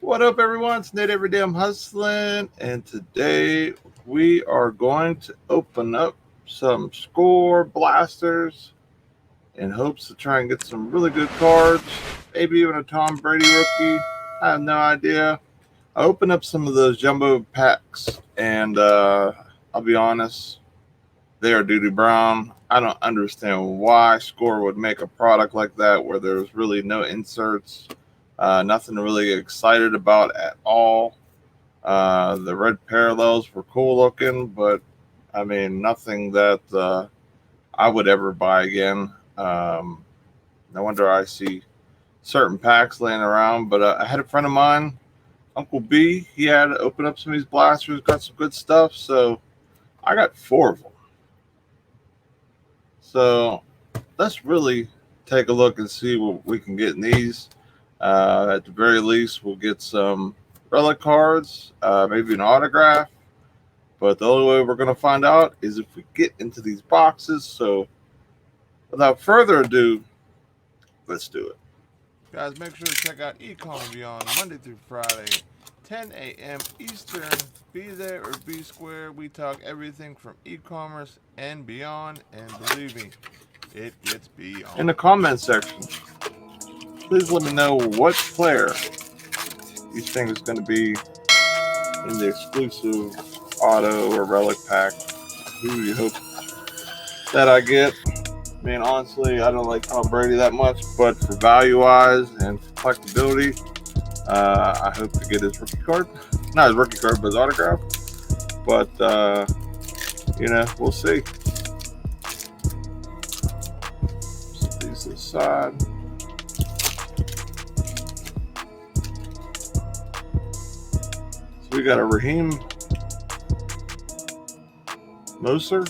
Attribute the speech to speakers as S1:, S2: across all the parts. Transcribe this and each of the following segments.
S1: What up, everyone? It's Nate Everyday I'm Hustling, and today we are going to open up some score blasters in hopes to try and get some really good cards, maybe even a Tom Brady rookie. I have no idea. I opened up some of those jumbo packs, and I'll be honest, they are doo-doo brown. I don't understand why Score would make a product like that where there's really no inserts, nothing to really get excited about at all. The red parallels were cool looking, but I mean, nothing that I would ever buy again. No wonder I see certain packs laying around, but I had a friend of mine, Uncle B, he had to open up some of these blasters, got some good stuff, so I got four of them. So let's really take a look and see what we can get in these. At the very least, we'll get some relic cards, maybe an autograph. But the only way we're going to find out is if we get into these boxes. So without further ado, let's do it. Guys, make sure to check out Econ Beyond Monday through Friday, 10 a.m. Eastern. Be there or be square. We talk everything from e-commerce and beyond. And believe me, it gets beyond. In the comment section, please let me know what player you think is going to be in the exclusive auto or relic pack. Who do you hope that I get? I mean, honestly, I don't like Tom Brady that much, but for value-wise and for collectability, I hope to get his rookie card. Not his rookie card, but his autograph. But, we'll see. Set these to the side. So we got a Raheem Moser,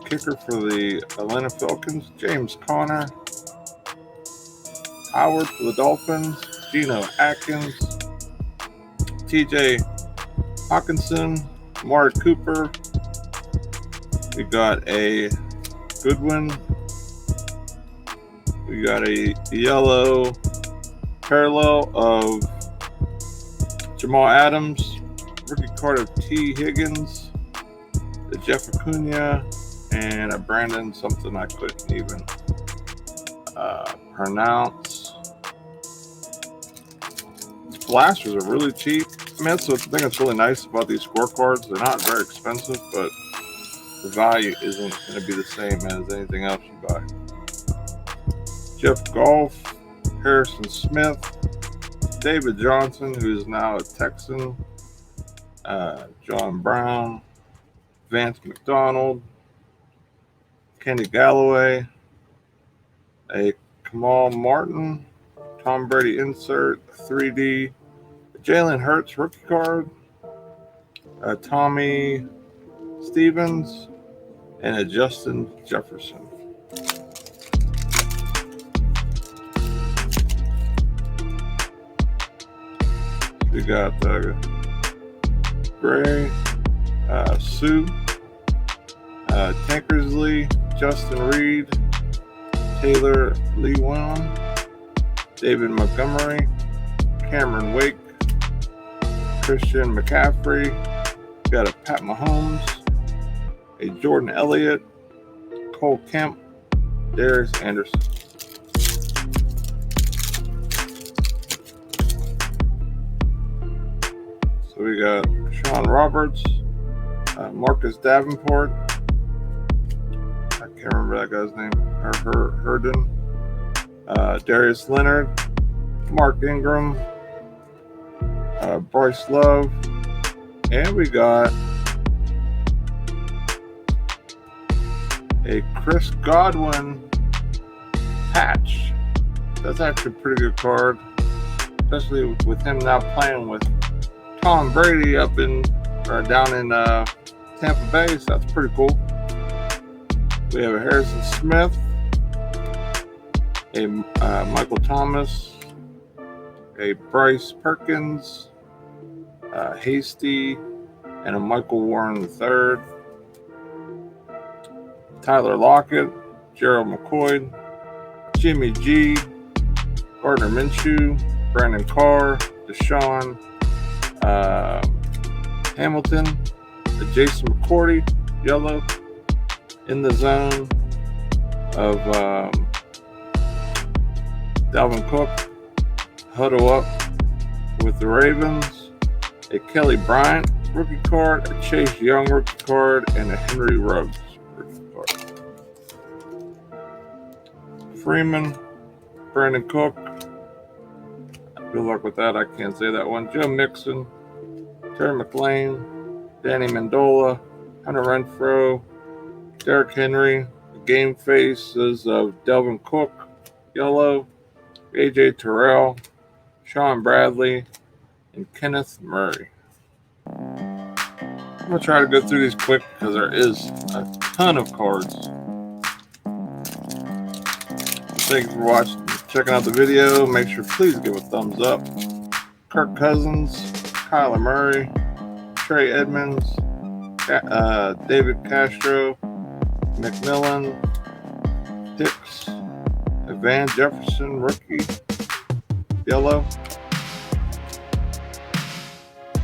S1: kicker for the Atlanta Falcons, James Conner, Howard for the Dolphins, Geno Atkins, TJ Hawkinson, Amari Cooper. We got a Goodwin. We got a yellow parallel of Jamal Adams, rookie card of T. Higgins, the Jeff Acuna, and a Brandon something I couldn't even pronounce. Blasters are really cheap. I mean, that's the thing that's really nice about these scorecards. They're not very expensive, but the value isn't going to be the same as anything else you buy. Jeff Goff, Harrison Smith, David Johnson, who is now a Texan, John Brown, Vance McDonald, Kenny Galloway, a Kamal Martin, Tom Brady insert, 3D, Jalen Hurts rookie card, Tommy Stevens, and a Justin Jefferson. We got Gray, Sue, Tankersley, Justin Reed, Taylor Lewan, David Montgomery, Cameron Wake, Christian McCaffrey. We got a Pat Mahomes, a Jordan Elliott, Cole Kemp, Darius Anderson. So we got Sean Roberts, Marcus Davenport. I can't remember that guy's name. Herndon. Darius Leonard, Mark Ingram, Bryce Love, and we got a Chris Godwin patch. That's actually a pretty good card, especially with him now playing with Tom Brady down in Tampa Bay. So that's pretty cool. We have a Harrison Smith, a Michael Thomas, a Bryce Perkins, Hasty, and a Michael Warren III. Tyler Lockett, Gerald McCoy, Jimmy G, Gardner Minshew, Brandon Carr, Deshaun Hamilton, Jason McCourty, yellow, in the zone of Dalvin Cook, huddle up with the Ravens, a Kelly Bryant rookie card, a Chase Young rookie card, and a Henry Ruggs rookie card. Freeman, Brandon Cook, good luck with that, I can't say that one. Joe Mixon, Terry McLean, Danny Mendola, Hunter Renfrow, Derrick Henry, the game faces of Delvin Cook, yellow, AJ Terrell, Sean Bradley, and Kenneth Murray. I'm going to try to go through these quick because there is a ton of cards. Thank you for watching, checking out the video. Make sure please give a thumbs up. Kirk Cousins, Kyler Murray, Trey Edmonds, David Castro, McMillan, Hicks, Van Jefferson, rookie, yellow,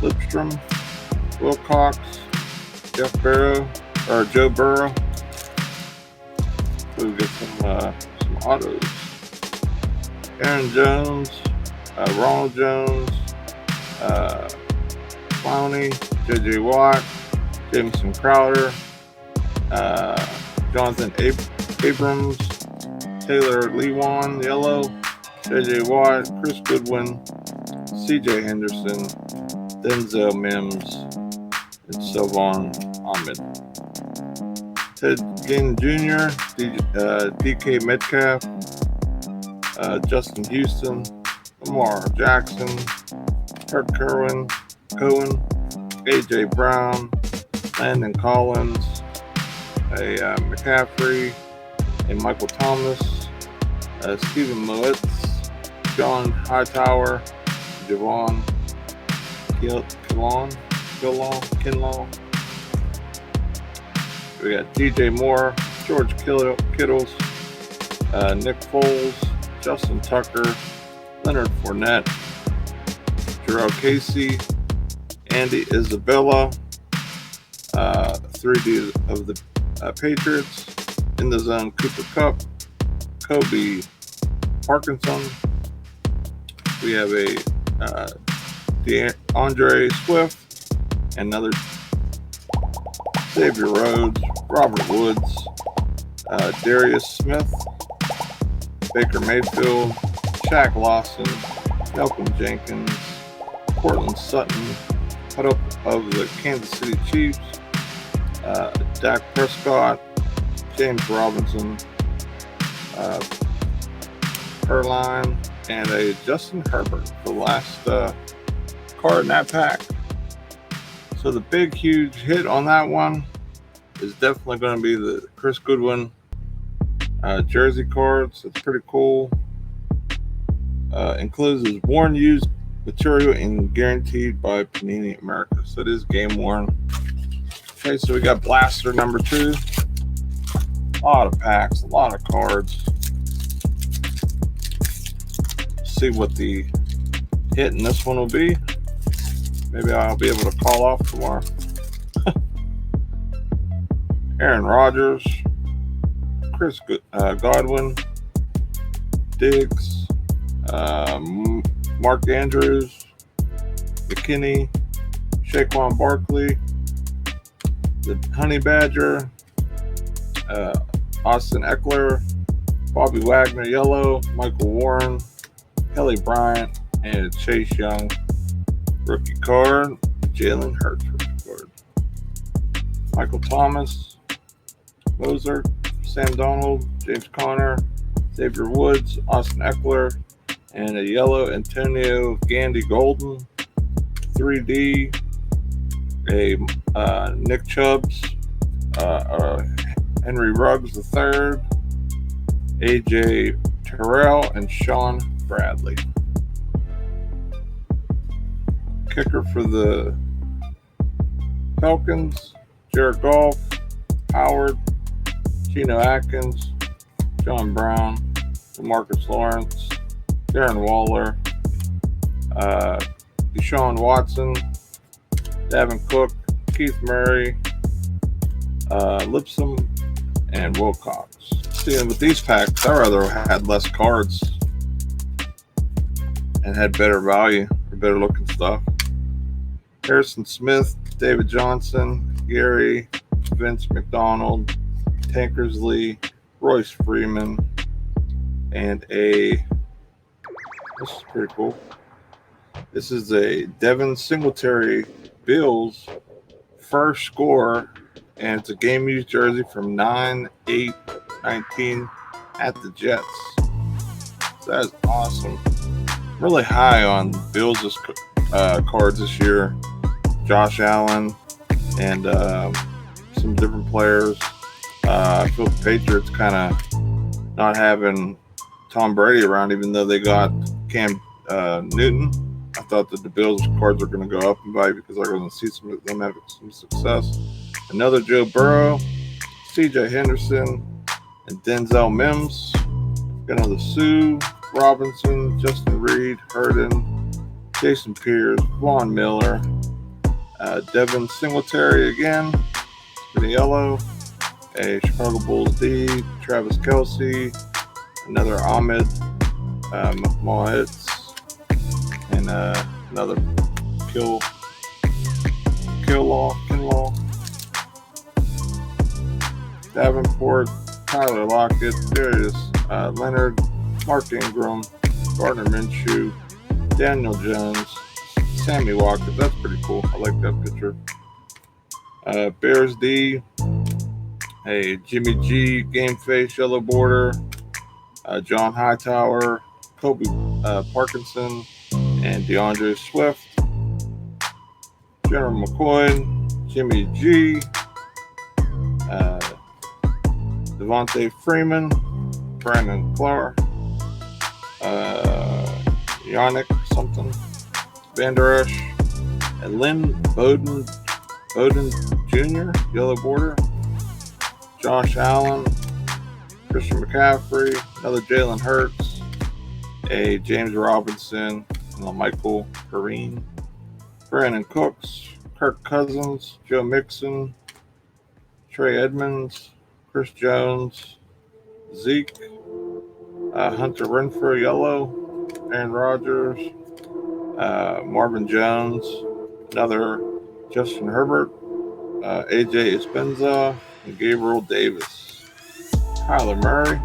S1: Lipstrom, Wilcox, Joe Burrow. So we get some autos. Aaron Jones, Ronald Jones, Clowney, J.J. Watt, Jameson Crowder, Jonathan Abrams, Taylor Lewan, yellow, J.J. Watt, Chris Goodwin, C.J. Henderson, Denzel Mims, and Sylvan Ahmed. Ted Ginn Jr., DK Metcalf, Justin Houston, Lamar Jackson, Kirk Cohen, AJ Brown, Landon Collins, McCaffrey, and Michael Thomas, Stephen Moetz, John Hightower, Javon Kinlaw. We got DJ Moore, George Kittles, Nick Foles, Justin Tucker, Leonard Fournette, Jarrell Casey, Andy Isabella, 3D of the Patriots, in the zone Cooper Kupp, Kobe Parkinson. We have a DeAndre Swift, another Xavier Rhodes, Robert Woods, Darius Smith, Baker Mayfield, Shaq Lawson, Malcolm Jenkins, Cortland Sutton, head up of the Kansas City Chiefs, Dak Prescott, James Robinson, Perline, and a Justin Herbert, the last card in that pack. So the big, huge hit on that one is definitely going to be the Chris Goodwin jersey cards. It's pretty cool. Includes his worn, used material and guaranteed by Panini America. So it is game worn. Okay, so we got Blaster number 2. A lot of packs, a lot of cards. See what the hit in this one will be. Maybe I'll be able to call off tomorrow. Aaron Rodgers, Chris Godwin, Diggs, Mark Andrews, McKinney, Saquon Barkley, the Honey Badger, Austin Eckler, Bobby Wagner, yellow, Michael Warren, Kelly Bryant, and Chase Young rookie card, Jalen Hurts rookie card, Michael Thomas, Mozart, Sam Donald, James Conner, Xavier Woods, Austin Eckler, and a yellow Antonio Gandy Golden, 3D, a Nick Chubbs, Henry Ruggs III, AJ Terrell, and Sean Bradley. Kicker for the Falcons, Jared Goff, Howard, Geno Atkins, John Brown, Marcus Lawrence, Darren Waller, Deshaun Watson, Davin Cook, Keith Murray, Lipsum, and Wilcox. See, and with these packs, I rather had less cards and had better value or better looking stuff. Harrison Smith, David Johnson, Gary, Vince McDonald, Tankersley, Royce Freeman, and this is pretty cool. This is a Devin Singletary Bills first score, and it's a game used jersey from 9/8/19 at the Jets. So that is awesome. I'm really high on Bills' cards this year. Josh Allen and some different players. I feel the Patriots kind of not having Tom Brady around, even though they got Cam Newton. I thought that the Bills cards were going to go up in value because I was going to see some of them have some success. Another Joe Burrow, C.J. Henderson, and Denzel Mims. Got another Sue Robinson, Justin Reed, Herndon, Jason Pierce, Vaughn Miller, Devin Singletary again, in the yellow, a Chicago Bulls D, Travis Kelce, another Ahmed Mohitz, and another Kinlaw, Davenport, Tyler Lockett, Darius Leonard, Mark Ingram, Gardner Minshew, Daniel Jones, Sammy Watkins. That's pretty cool. I like that picture. Bears D, a Jimmy G, Game Face, Yellow Border, John Hightower, Kobe Parkinson, and DeAndre Swift. General McCoy, Jimmy G, Devontae Freeman, Brandon Clark, Yannick something, Van Der Esch, and Lynn Bowden Jr., Yellow Border, Josh Allen, Christian McCaffrey, another Jalen Hurts, a James Robinson, and a Michael Perrine, Brandon Cooks, Kirk Cousins, Joe Mixon, Trey Edmonds, Chris Jones, Zeke, Hunter Renfrow, yellow, Aaron Rodgers, Marvin Jones, another Justin Herbert, AJ Espenza, and Gabriel Davis, Kyler Murray,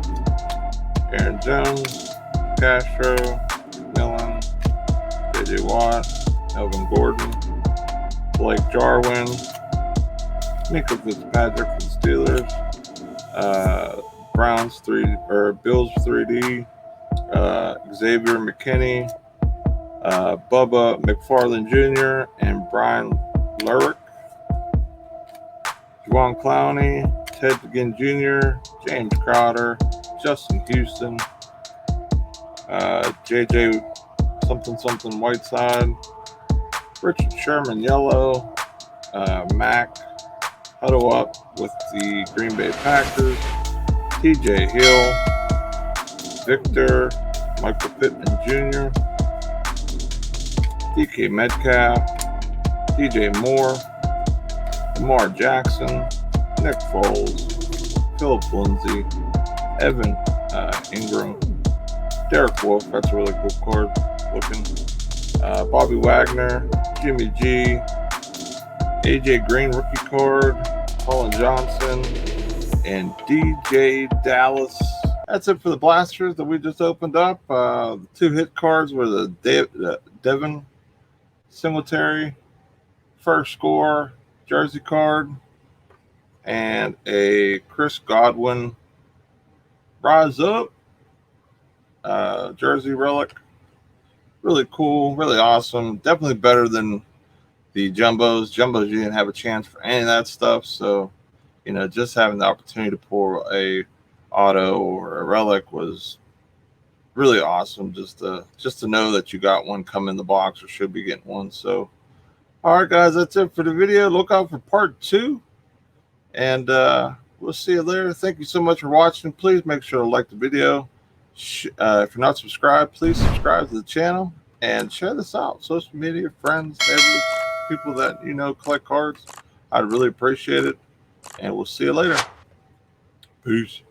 S1: Aaron Jones, Castro, Millen, JJ Watt, Melvin Gordon, Blake Jarwin, Minka Fitzpatrick for the Steelers, Bills 3D, Xavier McKinney, Bubba McFarland Jr., and Brian Lurick, Juwan Clowney, Ted McGinn Jr., James Crowder, Justin Houston, JJ something Whiteside, Richard Sherman yellow, Mac Huddle Up with the Green Bay Packers, TJ Hill, Victor, Michael Pittman Jr., DK Metcalf, DJ Moore, Lamar Jackson, Nick Foles, Philip Lindsay, Evan Ingram, Derek Wolf, that's a really cool card looking, Bobby Wagner, Jimmy G, AJ Green rookie card, Colin Johnson, and DJ Dallas. That's it for the blasters that we just opened up. The two hit cards were the Devin Singletary first score jersey card and a Chris Godwin Rise Up jersey relic. Really cool, really awesome. Definitely better than the jumbos. Jumbos, you didn't have a chance for any of that stuff. So, just having the opportunity to pull a auto or a relic was really awesome. Just to know that you got one come in the box or should be getting one. So, all right, guys, that's it for the video. Look out for part 2, and we'll see you later. Thank you so much for watching. Please make sure to like the video, If you're not subscribed, please subscribe to the channel and share this out. Social media, friends, neighbors, people that you know collect cards. I'd really appreciate it. And we'll see you later. Peace.